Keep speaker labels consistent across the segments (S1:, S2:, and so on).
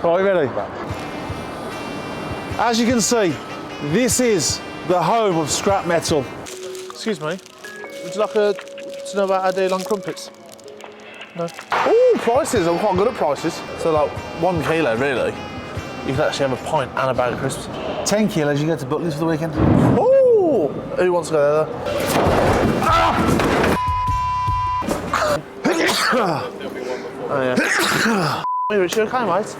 S1: Right, ready? As you can see, this is the home of scrap metal.
S2: Excuse me, would you like to know about our deal on crumpets? No? Oh, prices, I'm quite good at prices. So like 1 kilo really, you can actually have a pint and a bag of crisps.
S1: 10 kilos, you go to Butley's for the weekend.
S2: Oh, who wants to go there? Oh yeah. Hey Rich, you okay mate?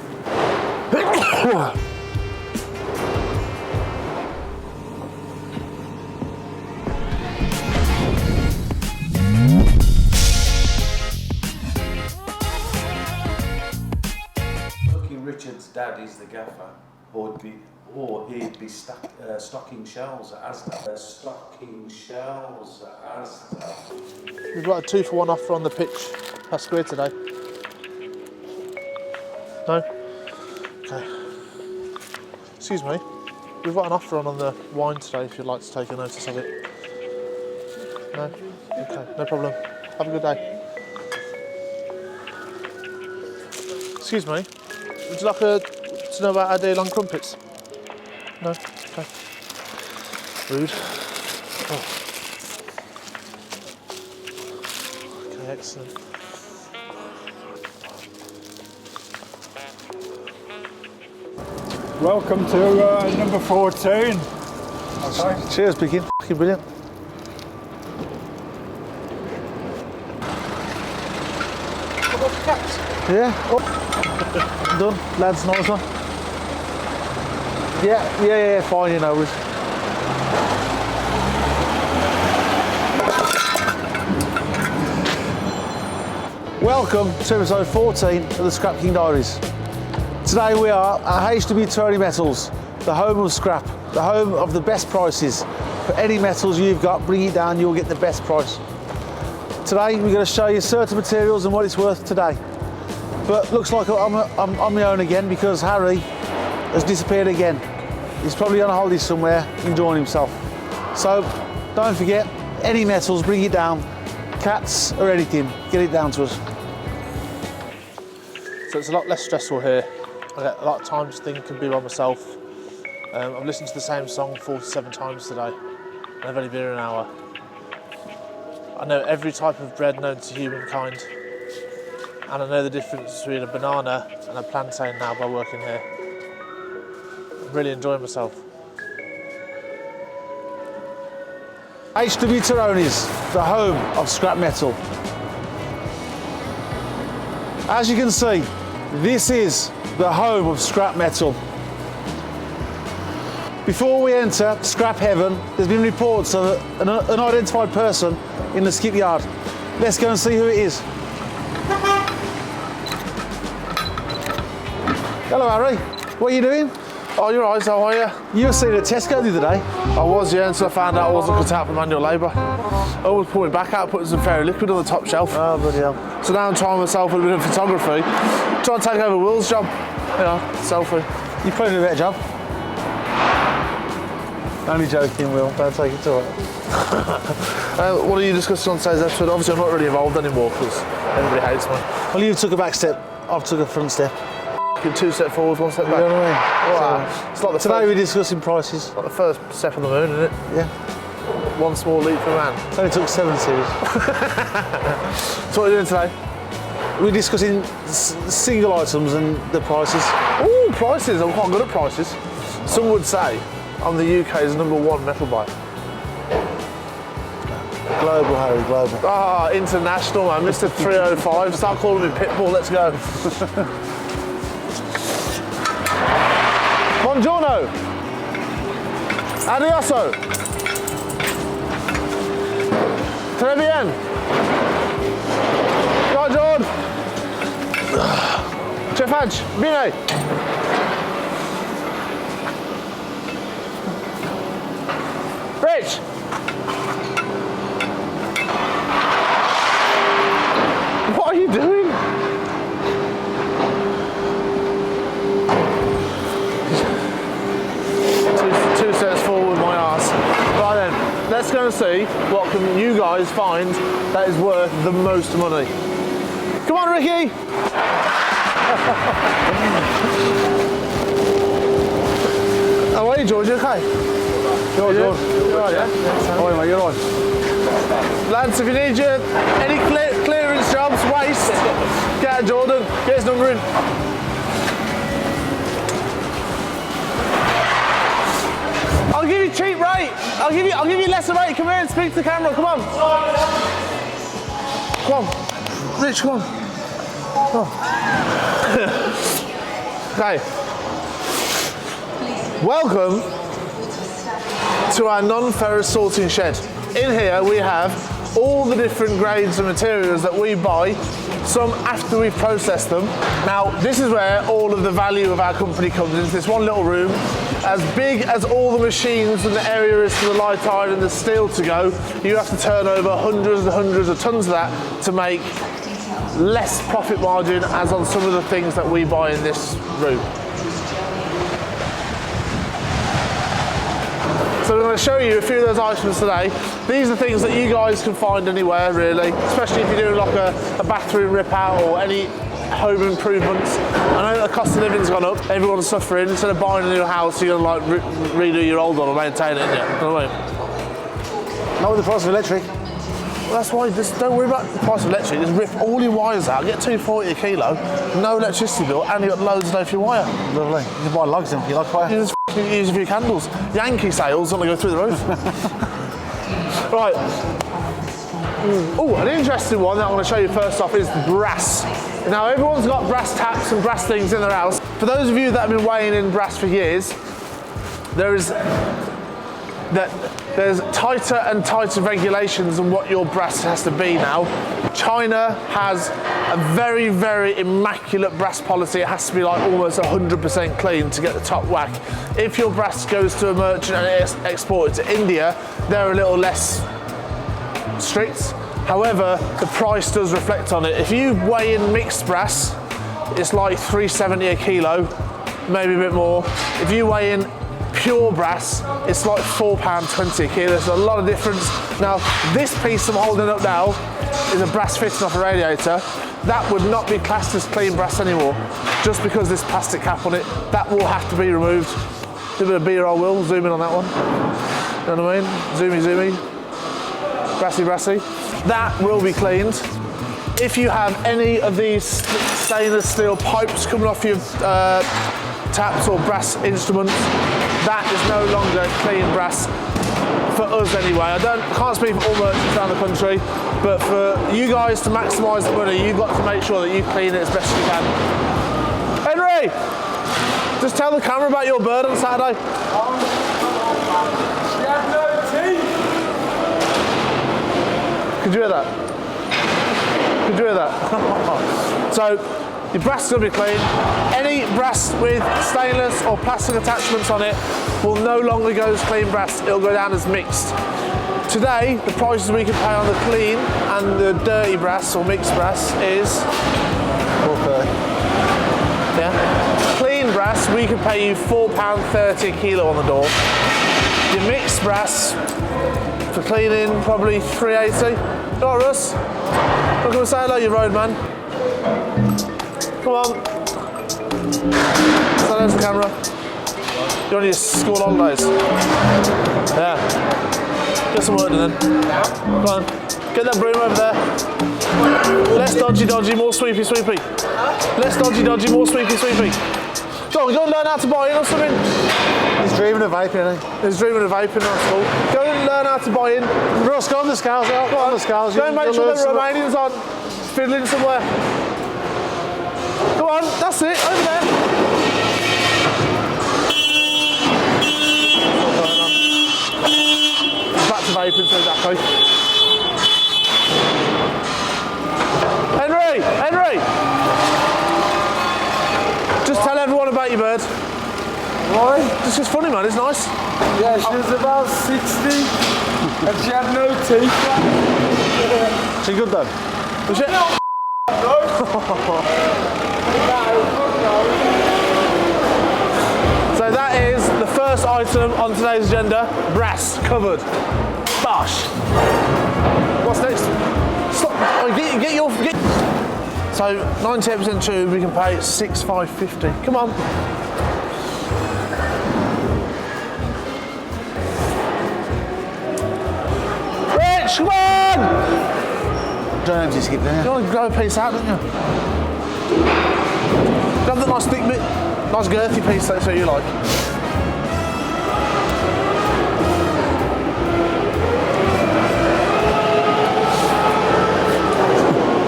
S3: Richard's dad is the gaffer, or he'd be stocking shelves at Asda. Stocking shelves at Asda.
S2: We've got a 2-for-1 offer on the pitch per square today. No? Okay. Excuse me, we've got an offer on the wine today if you'd like to take a notice of it. No? Okay, no problem. Have a good day. Excuse me, would you like to know about our deal on crumpets? No? Okay. Rude. Oh. Okay, excellent.
S4: Welcome to number 14.
S1: Okay. Cheers, Piggin. Fucking brilliant. Yeah. Oh. Done. Lads, nice one. Yeah, fine, you know. Welcome to episode 14 of the Scrap King Diaries. Today we are at HW Taroni Metals, the home of scrap, the home of the best prices. For any metals you've got, bring it down, you'll get the best price. Today we're going to show you certain materials and what it's worth today. But looks like I'm on my own again because Harry has disappeared again. He's probably on a holiday somewhere, enjoying himself. So don't forget, any metals, bring it down. Cats or anything, get it down to us.
S2: So it's a lot less stressful here. I get a lot of time to think and be by myself. I've listened to the same song 47 times today, and I've only been here an hour. I know every type of bread known to humankind, and I know the difference between a banana and a plantain now by working here. I'm really enjoying myself.
S1: HW Taroni's, the home of scrap metal. As you can see, this is the home of scrap metal. Before we enter scrap heaven, there's been reports of an unidentified person in the skipyard. Let's go and see who it is. Hello Harry, what are you doing?
S2: Oh, you're right, how are you?
S1: You were seen at Tesco the other day.
S2: I was, yeah, until I found out I wasn't cut out for manual labour. I was pulling back out, putting some fairy liquid on the top shelf.
S1: Oh, bloody hell.
S2: So now I'm trying myself with a bit of photography, trying to take over Will's job. Yeah, selfie.
S1: You probably do a better job. Only joking, Will, don't take it to it.
S2: What are you discussing on today's episode? Obviously I'm not really involved anymore because everybody hates me.
S1: Well, you took a back step, I've took a front step.
S2: 2 steps forward, 1 step back.
S1: You know what I mean?
S2: Wow.
S1: So,
S2: It's like the
S1: today
S2: first,
S1: we're discussing prices.
S2: like the first step on the moon, isn't it?
S1: Yeah.
S2: 1 small leap for man.
S1: It only took 7 series.
S2: So what are you doing today?
S1: We're discussing single items and the prices.
S2: Ooh, prices. I'm quite good at prices. Some would say I'm the UK's #1 metal buyer.
S1: Global, Harry, global.
S2: Ah, international man, Mr. 305. Start calling me Pitbull, let's go. Buongiorno. Adioso. Très bien. Right, John. Ce faci? Bine. Rich. What are you doing? Two steps forward with my arse. Right then, let's go and see what can you guys find that is worth the most money. Come on, Ricky! George, you okay?
S1: George,
S2: You're right, yeah?
S1: Oh, mate, you're on.
S2: Lads, if you need any clearance jobs, waste, get out Jordan, get his number in. I'll give you cheap rate. I'll give you lesser rate. Come here and speak to the camera. Come on. Come on. Rich, come on. Come on. Okay. Welcome to our non-ferrous sorting shed. In here we have all the different grades of materials that we buy, some after we've processed them. Now, this is where all of the value of our company comes into this one little room. As big as all the machines and the area is for the light iron and the steel to go, you have to turn over hundreds and hundreds of tons of that to make less profit margin as on some of the things that we buy in this room. So I'm going to show you a few of those items today. These are things that you guys can find anywhere really, especially if you're doing like a bathroom rip out or any home improvements. I know the cost of living's gone up, everyone's suffering. Instead of buying a new house, you're going to like redo your old one or maintain it, yeah. You know what I mean?
S1: Not with the price of electric.
S2: Well, that's why, don't worry about the price of electric, just rip all your wires out, get $2.40 a kilo, no electricity bill, and you got loads of dough for your wire.
S1: Lovely. You can buy logs in for your log fire.
S2: You just use a few candles. Yankee sales only go through the roof. Right. Oh, an interesting one that I want to show you first off is brass. Now, everyone's got brass taps and brass things in their house. For those of you that have been weighing in brass for years, there's tighter and tighter regulations on what your brass has to be now. China has a very, very immaculate brass policy. It has to be like almost 100% clean to get the top whack. If your brass goes to a merchant and it's exported to India, they're a little less strict. However, the price does reflect on it. If you weigh in mixed brass, it's like $3.70 a kilo, maybe a bit more. If you weigh in pure brass, it's like £4.20 a kilo. There's a lot of difference. Now, this piece I'm holding up now is a brass fitting off a radiator. That would not be classed as clean brass anymore, just because this plastic cap on it. That will have to be removed. Do a bit of B-roll, Will, zoom in on that one. You know what I mean? Zoomy, zoomy. Brassy, brassy. That will be cleaned. If you have any of these stainless steel pipes coming off your taps or brass instruments, that is no longer clean brass for us anyway. I can't speak for all merchants around the country, but for you guys to maximise the money, you've got to make sure that you clean it as best you can. Henry, just tell the camera about your bird on Saturday.
S4: She had no teeth.
S2: Could you hear that? Could you hear that? So, your brass is going to be clean. Any brass with stainless or plastic attachments on it will no longer go as clean brass. It'll go down as mixed. Today, the prices we can pay on the clean and the dirty brass or mixed brass is
S1: $4.30.
S2: yeah. Clean brass, we can pay you £4.30 a kilo on the door. Your mixed brass for cleaning probably $3.80. All right, Russ. Look at me say hello, you road man. Come on. So there's the camera. You're on your school holidays. Yeah. Get some work done then. Come on. Get that broom over there. Less dodgy, dodgy, more sweepy, sweepy. Less dodgy, dodgy, more sweepy, sweepy. Go on, go and learn how to buy in or something.
S1: He's dreaming of vaping, isn't he?
S2: He's dreaming of vaping at school. Go and learn how to buy in.
S1: Russ, go on the scales out. Go on the scales.
S2: Go and make sure the Romanians aren't fiddling somewhere. Go on, that's it, over there. Back to vaping, so exactly. Henry! Just tell everyone about your bird.
S4: Why?
S2: It's just funny, man, it's nice.
S4: Yeah, she was about 60 and she had no teeth.
S1: She good though?
S2: Was it? So that is the first item on today's agenda, brass covered. Bosh. What's next? Stop. Oh, get your. So 98% tube, we can pay $6,550. Come on. bitch! Come on!
S1: Don't empty skip there.
S2: You want to grab a piece out, don't you? Grab the nice thick bit, nice girthy piece, that's what you like.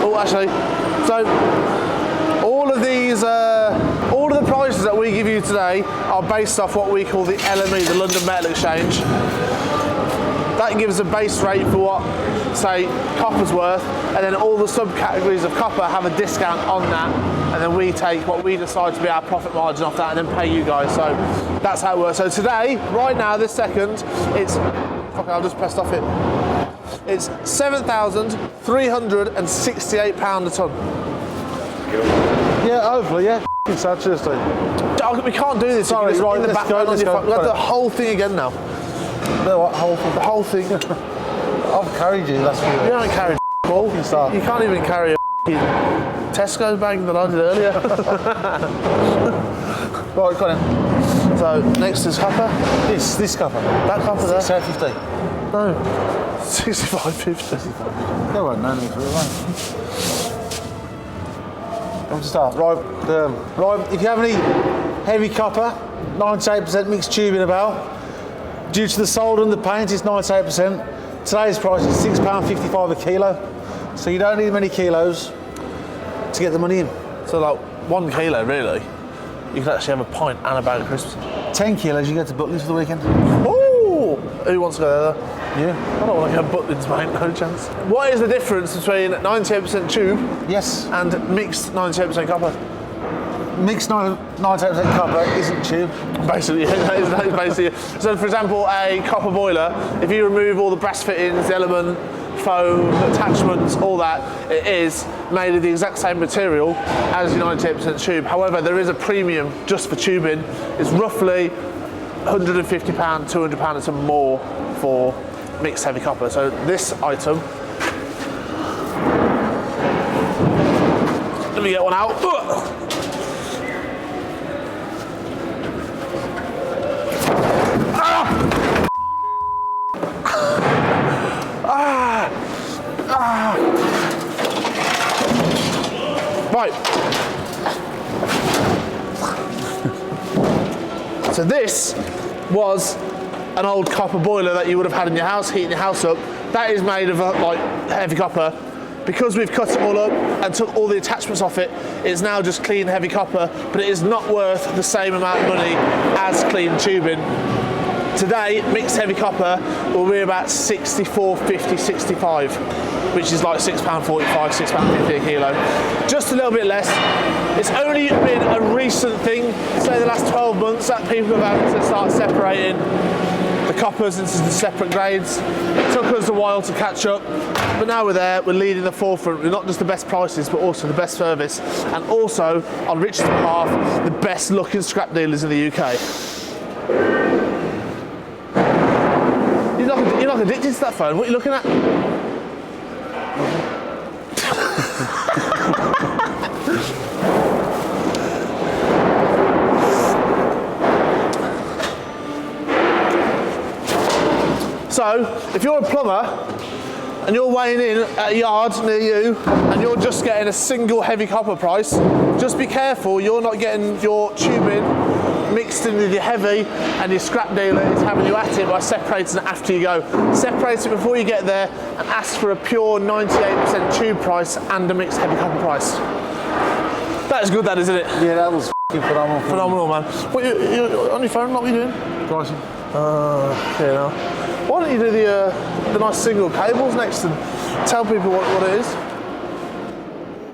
S2: Oh, actually, so all of the prices that we give you today are based off what we call the LME, the London Metal Exchange. That gives a base rate for what, say, copper's worth, and then all the subcategories of copper have a discount on that, and then we take what we decide to be our profit margin off that and then pay you guys. So that's how it works. So today, right now, this second, it's, fuck it, I'll just press off it. It's £7,368 a tonne.
S1: Yeah, hopefully, yeah. Sad, seriously.
S2: We can't do this.
S1: Sorry, right,
S2: in the
S1: let's go, let's go.
S2: We've got the whole thing again now.
S1: The what, whole thing?
S2: The whole thing.
S1: I've carried you last few
S2: You don't carry ball.
S1: start.
S2: You can't even carry a Tesco bag that I did earlier.
S1: Right, go on then.
S2: So next is copper.
S1: This copper.
S2: That copper there.
S1: 650.
S2: No. 65.50.
S1: There won't no need for it, right? I'm to start. Right, right, if you have any heavy copper, 98% mixed tubing about, due to the solder and the paint, it's 98%. Today's price is £6.55 a kilo, so you don't need many kilos to get the money in.
S2: So like 1 kilo really, you could actually have a pint and a bag of crisps.
S1: 10 kilos, you get to Butlins for the weekend.
S2: Ooh! Who wants to go there?
S1: Yeah.
S2: I don't want to go Butlins, mate, no chance. What is the difference between 98% tube
S1: Yes.
S2: and mixed 98% copper?
S1: Mixed 98% copper isn't tube.
S2: Basically, that is basically. So, for example, a copper boiler, if you remove all the brass fittings, the element, foam, attachments, all that, it is made of the exact same material as your 98% tube. However, there is a premium just for tubing. It's roughly £150, £200 or some more for mixed heavy copper. So this item, let me get one out. Right. So this was an old copper boiler that you would have had in your house, heating your house up. That is made of like heavy copper. Because we've cut it all up and took all the attachments off it, it's now just clean heavy copper, but it is not worth the same amount of money as clean tubing. Today, mixed heavy copper will be about 64.50, 65, which is like £6.45, £6.50 a kilo. Just a little bit less. It's only been a recent thing, say the last 12 months, that people have had to start separating the coppers into the separate grades. It took us a while to catch up, but now we're there, we're leading the forefront. We're not just the best prices, but also the best service, and also, on Richard's behalf, the best looking scrap dealers in the UK. You're like addicted to that phone. What are you looking at? So, if you're a plumber and you're weighing in at a yard near you and you're just getting a single heavy copper price, just be careful you're not getting your tubing mixed in with your heavy and your scrap dealer is having you at it by separating it after you go. Separate it before you get there and ask for a pure 98% tube price and a mixed heavy copper price. That is good, that, isn't it?
S1: Yeah, that was f***ing phenomenal.
S2: Phenomenal, man. What, you're on your phone, what are you doing?
S1: Pricing.
S2: Okay, now. Why don't you do the nice single cables next and tell people what it is?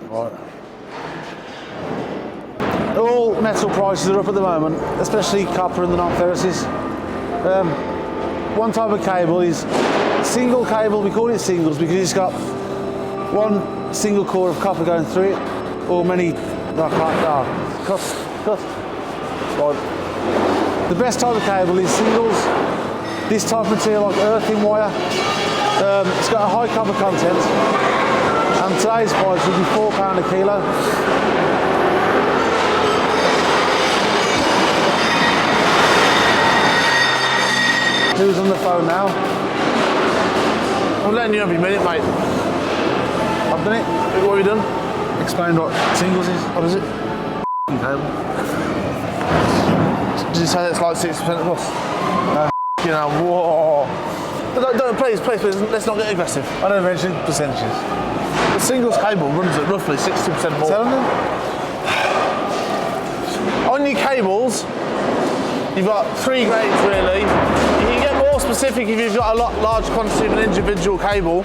S1: Right. All metal prices are up at the moment, especially copper and the non-ferruses. One type of cable is single cable. We call it singles because it's got one single core of copper going through it, or many. Cut. Right. The best type of cable is singles. This type of material, like earthen wire, it's got a high copper content, and today's price will be £4 a kilo. Who's on the phone now?
S2: I'm letting you every minute, mate.
S1: I've done it.
S2: What have you done?
S1: Explain what singles is.
S2: What is it?
S1: Cable.
S2: Did you say that's like 60% plus?
S1: No.
S2: You know, whoa. Don't, please, let's not get aggressive.
S1: I don't mention percentages.
S2: The singles cable runs at roughly 60% more.
S1: Telling them?
S2: On your cables, you've got 3 grades really. You can get more specific if you've got a large quantity of an individual cable,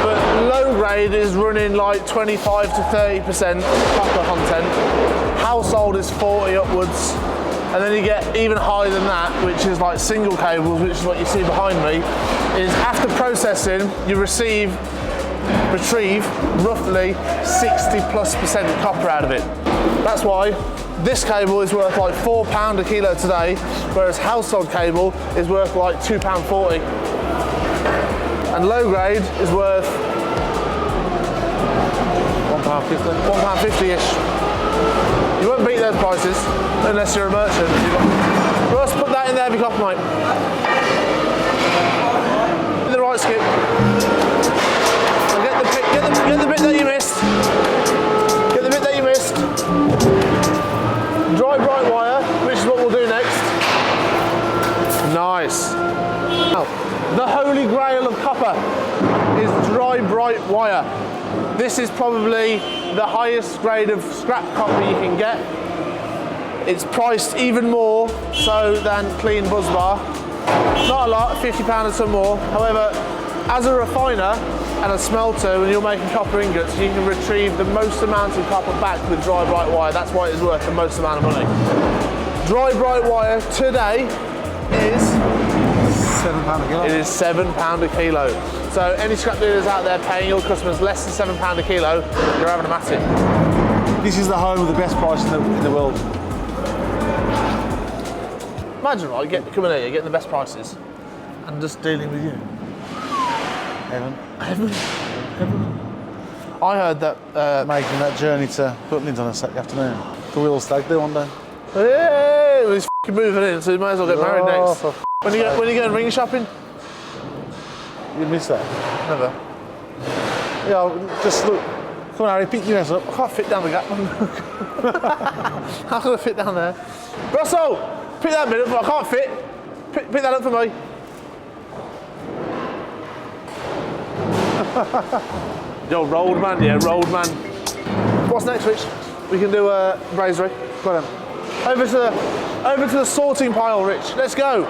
S2: but low grade is running like 25 to 30% copper content. Household is 40 upwards, and then you get even higher than that, which is like single cables, which is what you see behind me, is after processing, you retrieve roughly 60+% copper out of it. That's why this cable is worth like £4 a kilo today, whereas household cable is worth like £2.40. And low grade is worth £1.50-ish. You won't beat those prices unless you're a merchant. Russ, put that in there, be copper, mate. The right skip. Get the bit that you missed. Get the bit that you missed. Dry bright wire, which is what we'll do next. Nice. Now, the holy grail of copper is dry bright wire. This is probably the highest grade of scrap copper you can get. It's priced even more so than clean buzz bar. Not a lot, £50 or some more. However, as a refiner and a smelter, when you're making copper ingots, you can retrieve the most amount of copper back with dry bright wire. That's why it is worth the most amount of money. Dry bright wire today is
S1: £7 a kilo.
S2: It is £7 a kilo. So any scrap dealers out there paying your customers less than £7 a kilo, you're having them at it.
S1: This is the home of the best price in the world.
S2: Imagine, right, coming here, you're getting the best prices and just dealing with you.
S1: Heaven.
S2: I heard that...
S1: Making that journey to Butlins on a Saturday afternoon. The wheel stag do one day.
S2: Hey, he's f***ing moving in, so he might as well get married next.
S1: For
S2: When you going ring shopping?
S1: You missed that?
S2: Never.
S1: Yeah, just look. Come on, Harry, pick your ass up.
S2: I can't fit down the gap. How can I fit down there? Russell, pick that bit up, I can't fit. Pick that up for me. Yo, rolled man, yeah, rolled man. What's next, Rich? We can do a brazier. Go on. Over to the sorting pile, Rich. Let's go.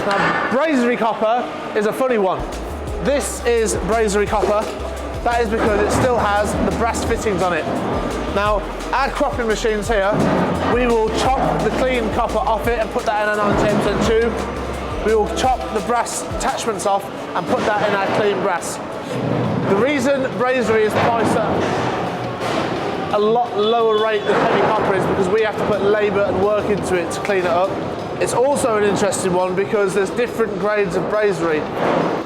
S2: Now, brazier copper is a funny one. This is brazier copper. That is because it still has the brass fittings on it. Now, our cropping machines here, we will chop the clean copper off it and put that in a 19% tube. We will chop the brass attachments off and put that in our clean brass. The reason brazier is priced at a lot lower rate than heavy copper is because we have to put labour and work into it to clean it up. It's also an interesting one because there's different grades of brazier.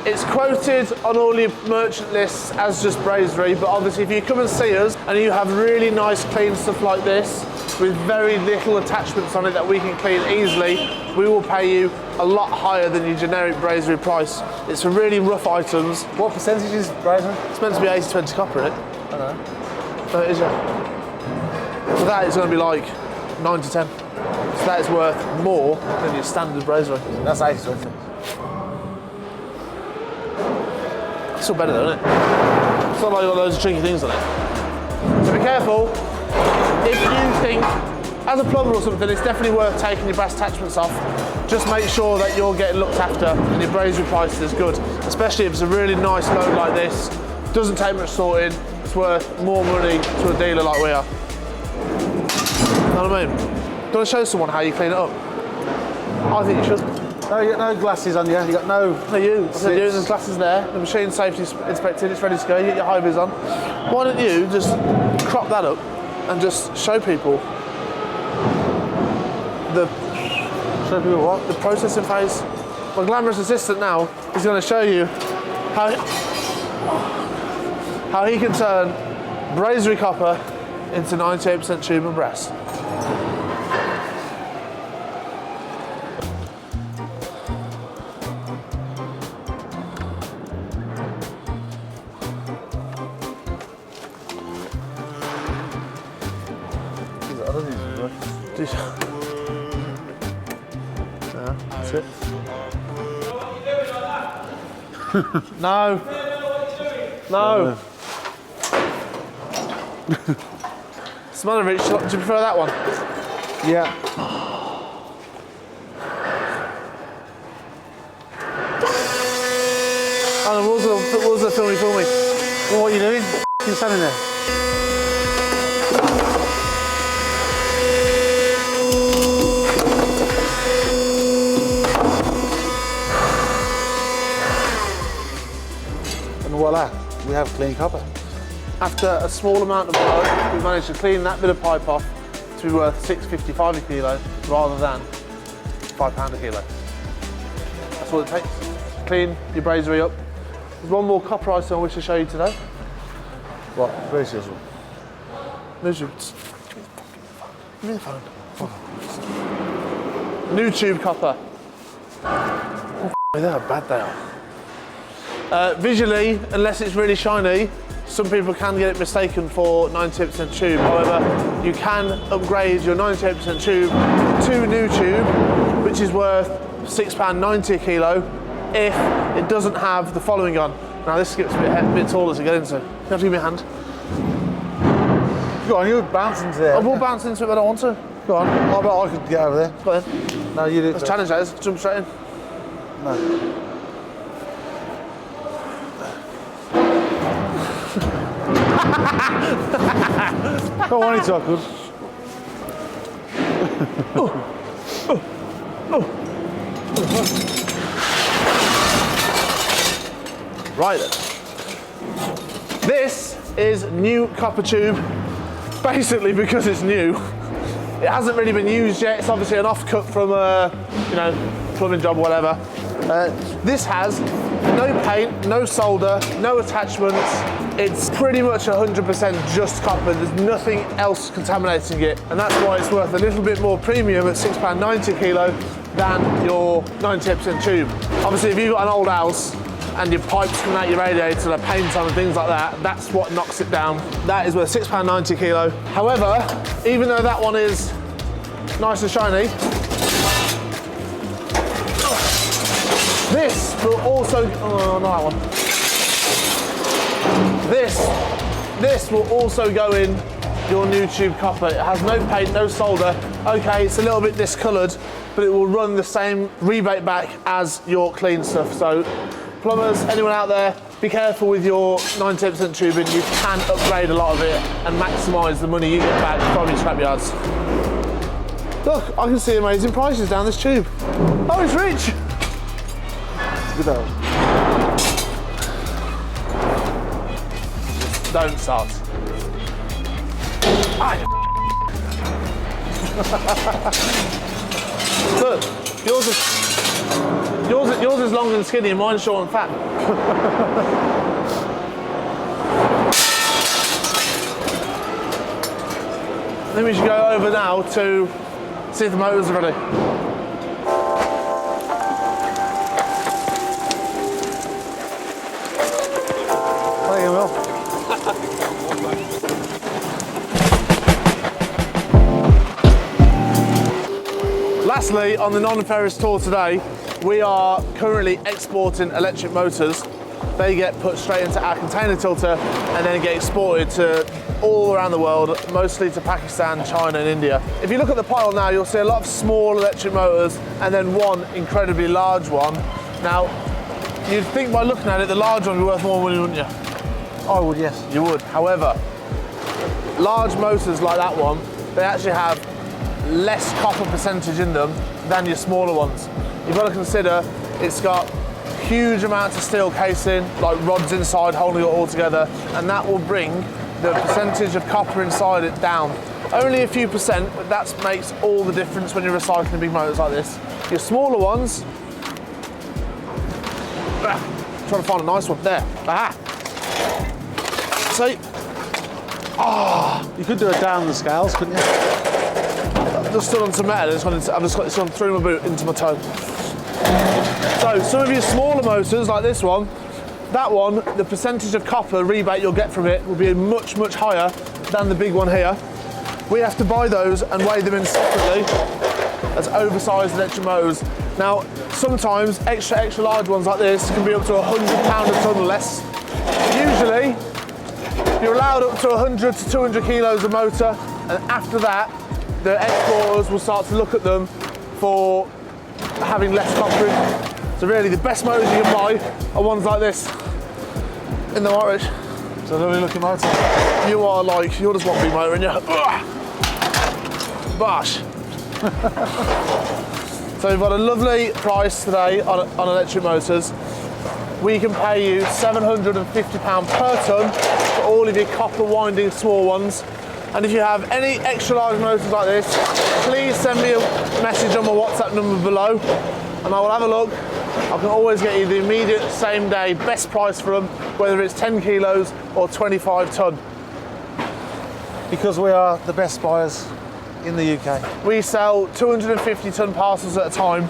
S2: It's quoted on all your merchant lists as just brazier, but obviously if you come and see us and you have really nice clean stuff like this with very little attachments on it that we can clean easily, we will pay you a lot higher than your generic brazier price. It's for really rough items.
S1: What percentage is brazier?
S2: It's meant to be 80-20 copper in it.
S1: I don't know.
S2: So it is, yeah. For that it's going to be like 9 to 10. So that is worth more than your standard brazier.
S1: That's 80-20.
S2: It's still better though, isn't it? It's not like you've got loads of tricky things on it. So be careful. If you think, as a plumber or something, it's definitely worth taking your brass attachments off. Just make sure that you're getting looked after and your brazier price is good. Especially if it's a really nice load like this. Doesn't take much sorting. It's worth more money to a dealer like we are. Know what I mean? Do you want to show someone how you clean it up? I think you should.
S1: No, you got no glasses on you. You got no.
S2: No, you. I said you. There's glasses there. The machine's safety inspected. It's ready to go. You get your high vis on. Why don't you just crop that up and just show people the
S1: what?
S2: the processing phase. My glamorous assistant now is going to show you how he can turn brazier copper into 98% tube and brass. That's it. No. No. Smell of it. Do you prefer that one?
S1: Yeah.
S2: Alan, what was the filmy?
S1: Well, what are you doing? You're standing there. And voila, we have clean copper.
S2: After a small amount of work, we've managed to clean that bit of pipe off to be worth $6.55 a kilo rather than £5 a kilo. That's what it takes. Clean your brazier up. There's one more copper item I wish to show you today.
S1: What? Very seriously.
S2: Give me the phone. New tube copper. Oh, they are bad they are. Visually, unless it's really shiny, some people can get it mistaken for 98% tube. However, you can upgrade your 98% tube to new tube, which is worth £6.90 a kilo if it doesn't have the following on. Now this gets a bit taller to get into. You have to give me a hand.
S1: Go on, you're bouncing into there.
S2: I will bounce into it, but I don't want to.
S1: Go on, I bet I could get over there.
S2: Go ahead.
S1: No, you do it.
S2: Let's challenge that. Let's jump straight in.
S1: No. I wanted to, I could.
S2: Right then. This is new copper tube, basically because it's new. It hasn't really been used yet. It's obviously an offcut from a, plumbing job or whatever. This has no paint, no solder, no attachments. It's pretty much 100% just copper. There's nothing else contaminating it. And that's why it's worth a little bit more premium at £6.90 a kilo than your 98% tube. Obviously, if you've got an old house and your pipes coming out your radiator and paint on and things like that, that's what knocks it down. That is worth £6.90 a kilo. However, even though that one is nice and shiny, this will also, not that one. This will also go in your new tube copper. It has no paint, no solder. Okay, it's a little bit discoloured, but it will run the same rebate back as your clean stuff. So plumbers, anyone out there, be careful with your 98% tubing. You can upgrade a lot of it and maximise the money you get back from your scrapyards. Look, I can see amazing prices down this tube. Oh, it's rich.
S1: Good old.
S2: Don't start. Look, yours is long and skinny and mine's short and fat. Then we should go over now to see if the motors are ready.
S1: Thank you, Will.
S2: Lastly, on the non-ferrous tour today, we are currently exporting electric motors. They get put straight into our container tilter and then get exported to all around the world, mostly to Pakistan, China and India. If you look at the pile now, you'll see a lot of small electric motors and then one incredibly large one. Now, you'd think by looking at it, the large one would be worth more money, wouldn't you?
S1: I would, yes.
S2: You would. However, large motors like that one, they actually have less copper percentage in them than your smaller ones. You've got to consider it's got huge amounts of steel casing, like rods inside holding it all together, and that will bring the percentage of copper inside it down. Only a few percent, but that makes all the difference when you're recycling big motors like this. Your smaller ones, trying to find a nice one, there, aha. See,
S1: You could do it down the scales, couldn't you?
S2: I've just stood on some metal, I've just got this one through my boot into my toe. So some of your smaller motors like this one, that one, the percentage of copper rebate you'll get from it will be much, much higher than the big one here. we have to buy those and weigh them in separately as oversized electric motors. Now, sometimes extra large ones like this can be up to £100 a tonne less. Usually, you're allowed up to 100 to 200 kilos of motor, and after that, the exporters will start to look at them for having less coppering. So really, the best motors you can buy are ones like this in the Irish.
S1: So lovely looking motor.
S2: You are like, you're just one big motor and you're, bosh. So we've got a lovely price today on electric motors. We can pay you £750 per tonne for all of your copper winding small ones. And if you have any extra large motors like this, please send me a message on my WhatsApp number below and I will have a look. I can always get you the immediate same day best price for them, whether it's 10 kilos or 25 tonne.
S1: Because we are the best buyers in the UK.
S2: We sell 250 tonne parcels at a time.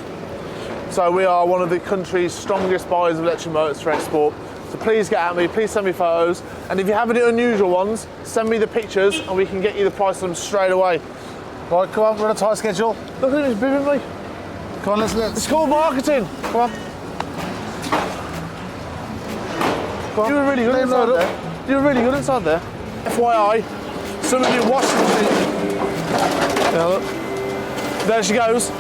S2: So we are one of the country's strongest buyers of electric motors for export. So please get at me, please send me photos. And if you have any unusual ones, send me the pictures and we can get you the price of them straight away.
S1: Right, come on, we're on a tight schedule.
S2: Look at him, he's bibbing me.
S1: Come on, let's
S2: It's called marketing.
S1: Come on. Come on.
S2: You were really good inside there. You were really good inside there. FYI, some of your washing machine. Yeah, look. There she goes.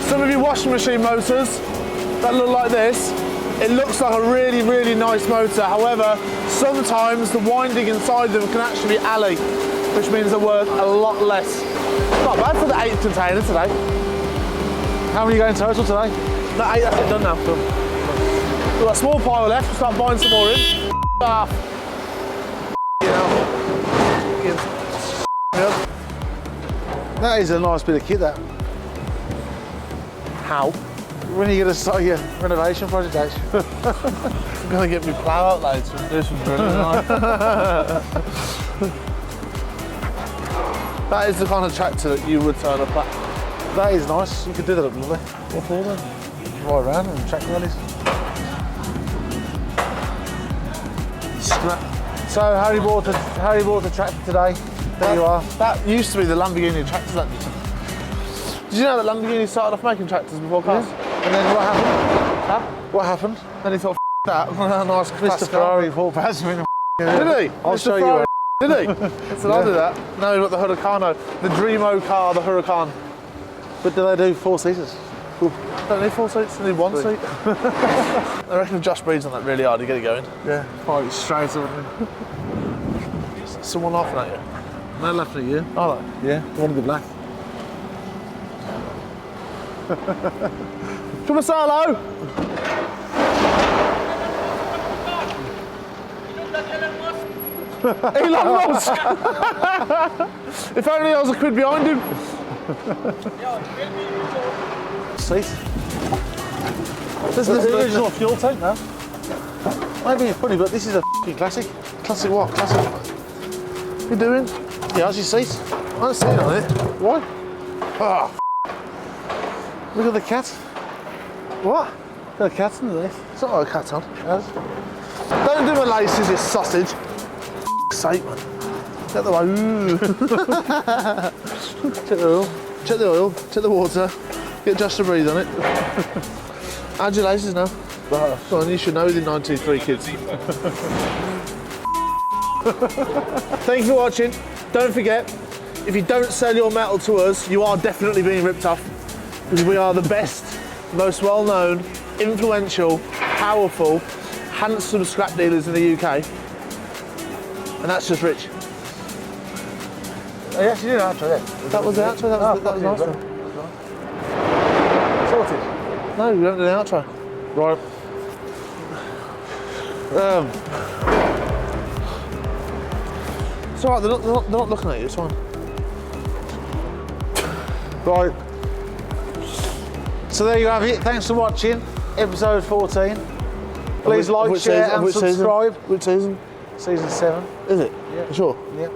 S2: Some of your washing machine motors that look like this, it looks like a really nice motor. However, sometimes the winding inside them can actually be alley, which means they're worth a lot less. Not bad for the 8th container today.
S1: How many are you going total today?
S2: No, 8, that's it, done now. Done. We've got a small pile left, we'll start buying some more in. Off. You know.
S1: That is a nice bit of kit, that.
S2: How?
S1: When are you going to start your renovation project, H?
S2: I'm going to get me plough out later and do some drilling. That is the kind of tractor that you would turn a plough.
S1: That is nice. You could do that up lovely.
S2: What for then?
S1: Ride around and track rallies. So Harry bought a tractor today. There you are.
S2: That used to be the Lamborghini tractors that did you know that Lamborghini started off making tractors before cars?
S1: Yeah. And then what happened?
S2: Huh?
S1: What happened?
S2: Then he thought, that. Nice
S1: Mr. Ferrari bought Paz.
S2: Did he?
S1: I'll show you.
S2: Did he? So I'll do that. Now we've got the Huracano, the Dreamo car, the Huracan.
S1: But do they do 4-seaters?
S2: Don't need 4 seats, they need 1 seat. I reckon if Josh breathes on that really hard, you get it going.
S1: Yeah, quite straight on.
S2: Someone laughing at you.
S1: They're laughing at you.
S2: Are they?
S1: Yeah, one in the black.
S2: Come and say hello. Elon Musk. If only I was a quid behind him.
S1: Seat.
S2: This
S1: This
S2: is
S1: is the original fuel tank now. Maybe it's funny, but this is a f***ing classic.
S2: Classic what? Classic. What you doing?
S1: Yeah, how's your seat?
S2: I don't see it on it.
S1: Why?
S2: Oh,
S1: Look at the cat.
S2: what?
S1: Got a cat underneath.
S2: It's not like a cat on.
S1: Yes.
S2: Don't do my laces, this sausage. Sake, man. Get the check the oil. Check the oil. Check the water. Get Josh to breathe on it. How's your laces now? Go on, you should know with your 93 kids. Thank you for watching. Don't forget, if you don't sell your metal to us, you are definitely being ripped off. Because we are the best, most well-known, influential, powerful, handsome scrap dealers in the UK. And that's just rich.
S1: Oh, yes, you did an outro, yeah.
S2: That was the outro, that was nice.
S1: Sorted.
S2: No, we don't do the outro.
S1: Right.
S2: It's alright, they're not looking at you, it's fine.
S1: Right. So there you have it. Thanks for watching episode 14. Please like, share and subscribe.
S2: Which season?
S1: Season 7.
S2: Is it?
S1: Yeah.
S2: You sure?
S1: Yeah.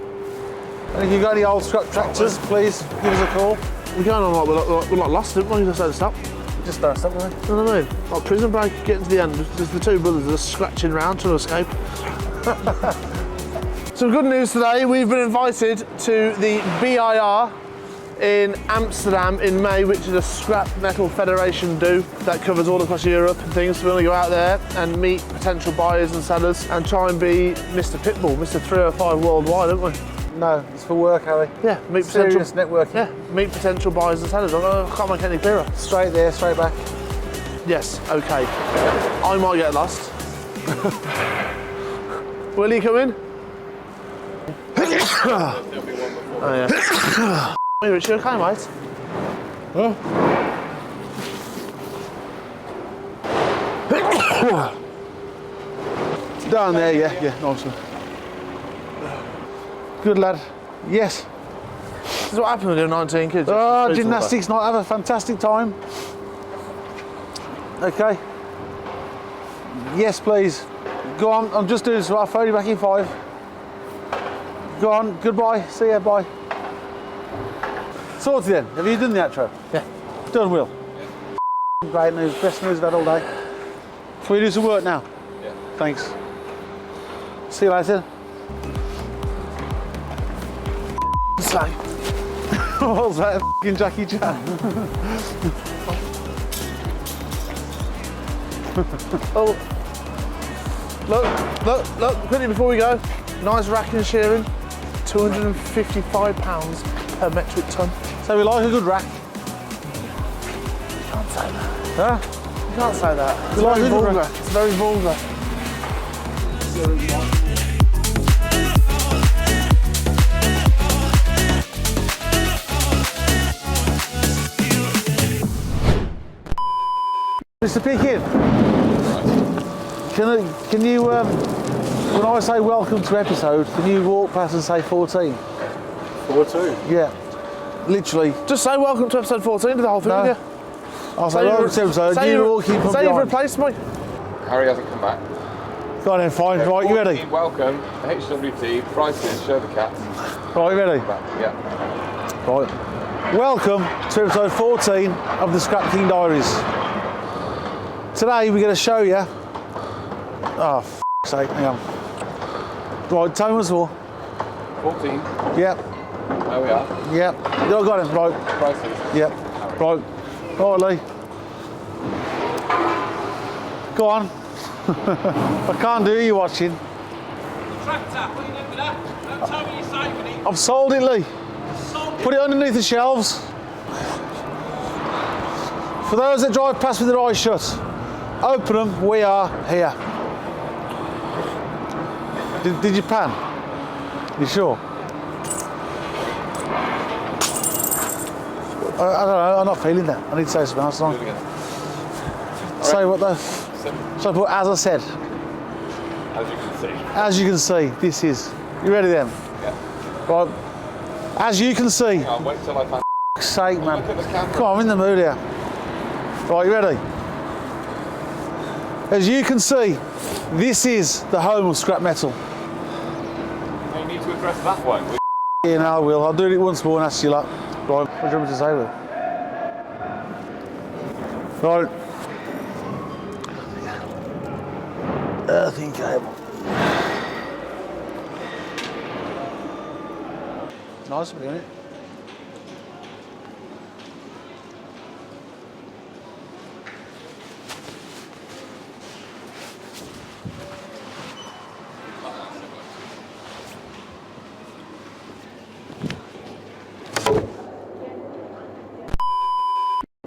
S1: And if you've got any old scrap tractors, please give us a call.
S2: We're going on like we're not lost, didn't we? Just don't stop.
S1: Just don't stop with it.
S2: You know what I mean? Like Prison Break, getting to the end, there's the two brothers just scratching around trying to escape. Some good news today. We've been invited to the BIR in Amsterdam in May, which is a scrap metal federation do that covers all across Europe and things. So we're going to go out there and meet potential buyers and sellers and try and be Mr. Pitbull, Mr. 305 worldwide, aren't we?
S1: No, it's for work, Harry.
S2: Yeah, meet potential
S1: Serious networking.
S2: Yeah, meet potential buyers and sellers. I can't make it any clearer.
S1: Straight there, straight back.
S2: Yes, okay. I might get lost. Will he come in? Oh yeah. Hey Rich, you okay, mate?
S1: Huh? Down there, yeah, nice one. Good lad. Yes.
S2: This is what happens when you're 19 kids.
S1: Oh, gymnastics night. Have a fantastic time. Okay. Yes, please. Go on. I'm just doing this. I'll phone you back in 5. Go on. Goodbye. See ya. Bye. Sorted then. Have you done the outro?
S2: Yeah.
S1: Done, Will. Yeah. Great news. Best news I've had all day. Can we do some work now?
S3: Yeah.
S1: Thanks. See you later.
S2: Say.
S1: What was that? F***ing Jackie Chan.
S2: Oh. Look, quickly before we go. Nice rack and shearing. £255 per metric ton.
S1: So we like a good rack.
S2: You can't say that.
S1: Huh?
S2: You can't say that. It's
S1: like
S2: very
S1: a good
S2: vulgar.
S1: rack.
S2: It's very vulgar.
S1: Mr. Pickett, can you, when I say welcome to episode, can you walk past and say 14?
S5: 14?
S1: Yeah, literally.
S2: Just say welcome to episode 14 to the whole thing,
S1: No.
S2: yeah?
S1: I'll say welcome to episode,
S2: say
S1: you
S2: you-
S1: walk in from
S2: Say you've
S1: behind.
S2: replaced me.
S5: Harry hasn't come back.
S1: Go on then, fine. Right, you ready?
S5: Welcome, HWT, prices, show the cats.
S1: Right, you ready?
S5: Back. Yeah.
S1: Right. Welcome to episode 14 of the Scrapking Diaries. Today we're going to show you. Oh, f***'s sake, hang on. Right, tell me what's for.
S5: 14,
S1: Yep,
S5: there we are.
S1: yep. I got it, right.
S5: Prices.
S1: Yep, right. Right, Lee. Go on. I can't do you watching.
S6: Tractor, what are you doing with that? Don't tell me you're saving it.
S1: I've sold it, Lee.
S6: Sold
S1: Put it underneath the shelves. For those that drive past with their eyes shut, open them, we are here. Did you pan? You sure? I don't know, I'm not feeling that. I need to say something else.
S5: Do it again.
S1: Say what the...
S5: So,
S1: So I put, as I said,
S5: as you can see.
S1: as you can see, this is... You ready then?
S5: Yeah.
S1: Right. As you can see,
S5: I'll wait till I find.
S1: f***'s sake, man.
S5: Look at the camera.
S1: Come on, I'm in the mood here. Right, you ready? As you can see, this is the home of scrap metal.
S5: You need to address that one.
S1: Yeah, no, I will. I'll do it once more and ask you that. Right, what do you want me to say, Will? Right. Earthing cable. Nice, isn't it?